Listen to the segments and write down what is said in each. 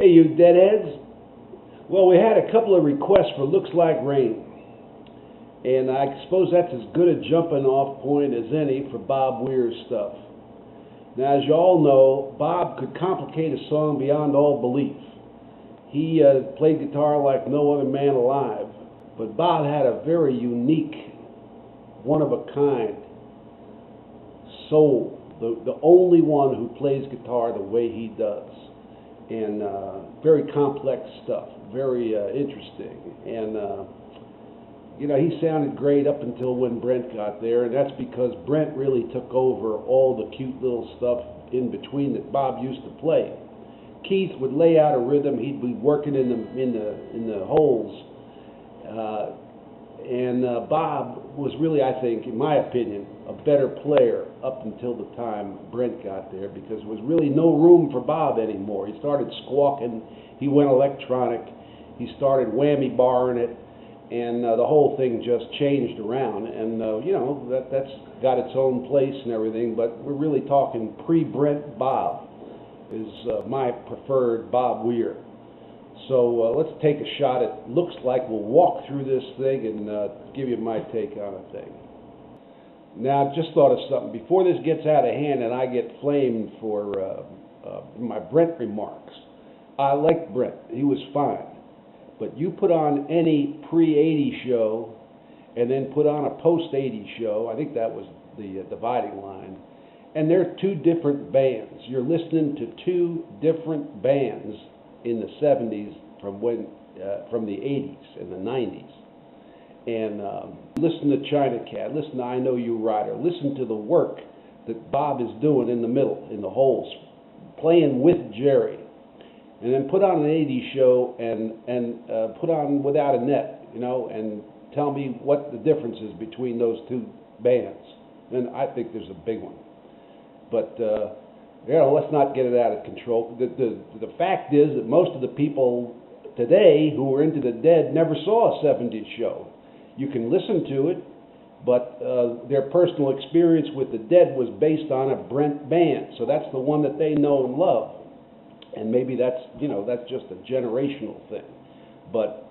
Hey, you deadheads. Well, we had a couple of requests for Looks Like Rain. And I suppose that's as good a jumping off point as any for Bob Weir's stuff. Now, as you all know, Bob could complicate a song beyond all belief. He played guitar like no other man alive. But Bob had a very unique, one-of-a-kind soul. The only one who plays guitar the way he does. And very complex stuff, very interesting. And, he sounded great up until when Brent got there, and that's because Brent really took over all the cute little stuff in between that Bob used to play. Keith would lay out a rhythm, he'd be working in the holes, and Bob was really, I think, in my opinion, a better player up until the time Brent got there, because there was really no room for Bob anymore. He started squawking, he went electronic, he started whammy barring it, and the whole thing just changed around. And that's got its own place and everything, but we're really talking pre-Brent Bob is my preferred Bob Weir. So let's take a shot at Looks Like. We'll walk through this thing and give you my take on the thing. Now, I just thought of something. Before this gets out of hand and I get flamed for my Brent remarks, I liked Brent. He was fine. But you put on any pre-'80 show and then put on a post-'80 show, I think that was the dividing line, and they're two different bands. You're listening to two different bands in the 70s from the 80s and the 90s. And listen to China Cat, listen to I Know You Rider, listen to the work that Bob is doing in the middle, in the holes, playing with Jerry. And then put on an 80s show and put on Without a Net, and tell me what the difference is between those two bands. And I think there's a big one. But, let's not get it out of control. The fact is that most of the people today who are into the Dead never saw a 70s show. You can listen to it, but their personal experience with the Dead was based on a Brent band. So that's the one that they know and love. And maybe that's just a generational thing. But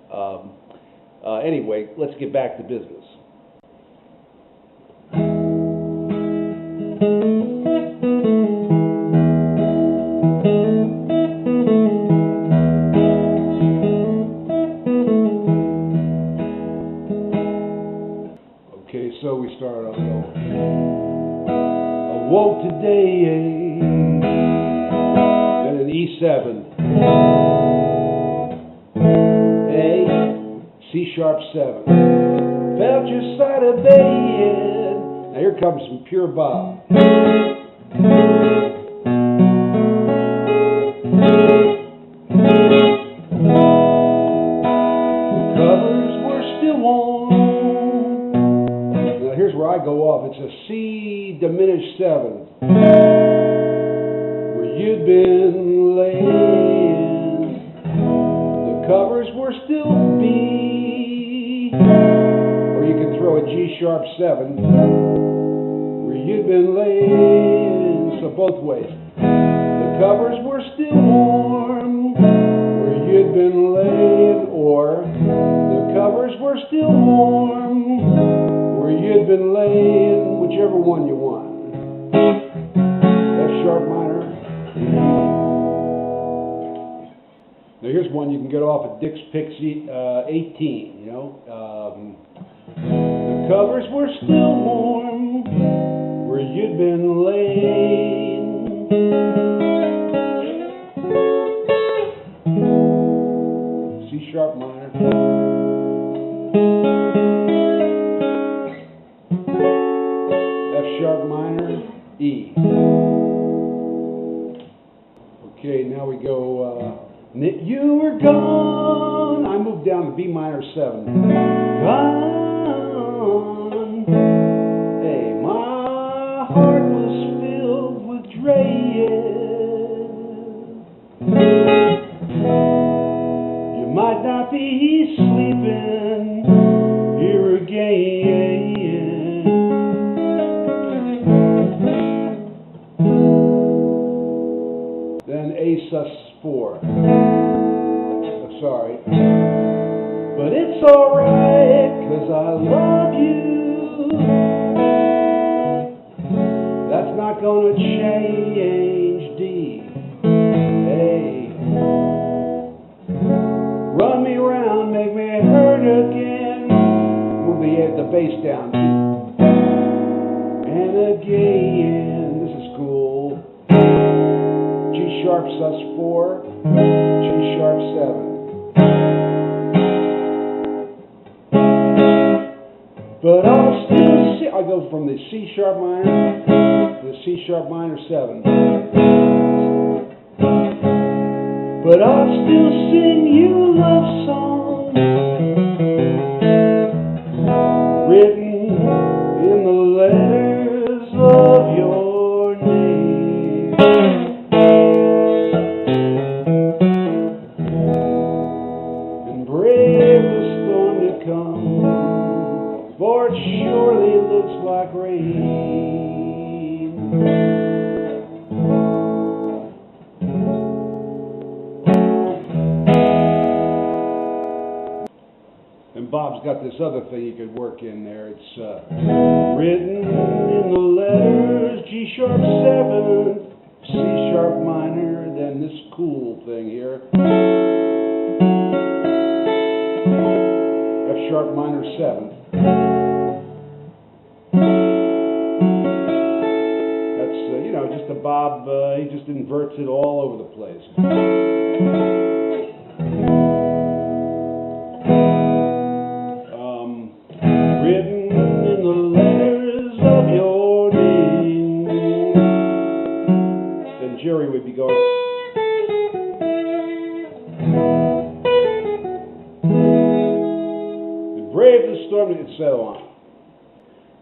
anyway, let's get back to business. Okay, so we start off I woke today, and an E7, A, C sharp 7, felt your side of bed. Now here comes some pure Bob. The covers were still warm. Now here's where I go off. It's a C diminished 7. You'd been laying, the covers were still B, or you can throw a G sharp 7, where you'd been laying, so both ways. The covers were still warm, where you'd been laying, or the covers were still warm, where you'd been laying, whichever one you want. F sharp minor. Now here's one you can get off of Dick's Pixie 18, The covers were still warm where you'd been laying. C sharp minor. F sharp minor, E. Okay, now we go, you were gone. I moved down to B minor 7. Gone. Hey, my heart was filled with dread. You might not be sleeping here again. Then A sus 4. Sorry. But it's alright, 'cause I love you. That's not gonna change, D. Hey. Run me round, make me hurt again. Move the bass down. And again, this is cool. G sharp sus4, G sharp 7. But I'll still see, I go from the C sharp minor to the C sharp minor 7. But I'll still sing you love songs written in the letters of your name. And brave the storm to come, for it surely looks like rain. And Bob's got this other thing you could work in there. It's written in the letters G sharp 7, C sharp minor, then this cool thing here, F sharp minor 7th. That's, just a Bob, he just inverts it all over the place. Written in the letters of your name. Then Jerry would be going. Brave the storm, and so on.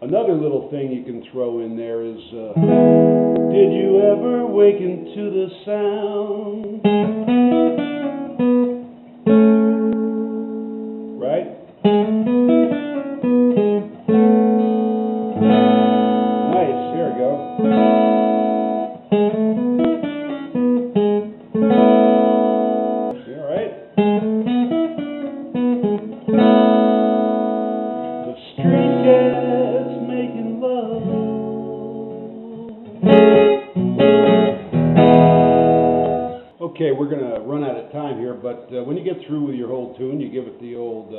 Another little thing you can throw in there is, did you ever waken to the sound? Right? Nice, here we go. All right. The street cats making love. Okay, we're going to run out of time here, but when you get through with your whole tune, you give it the old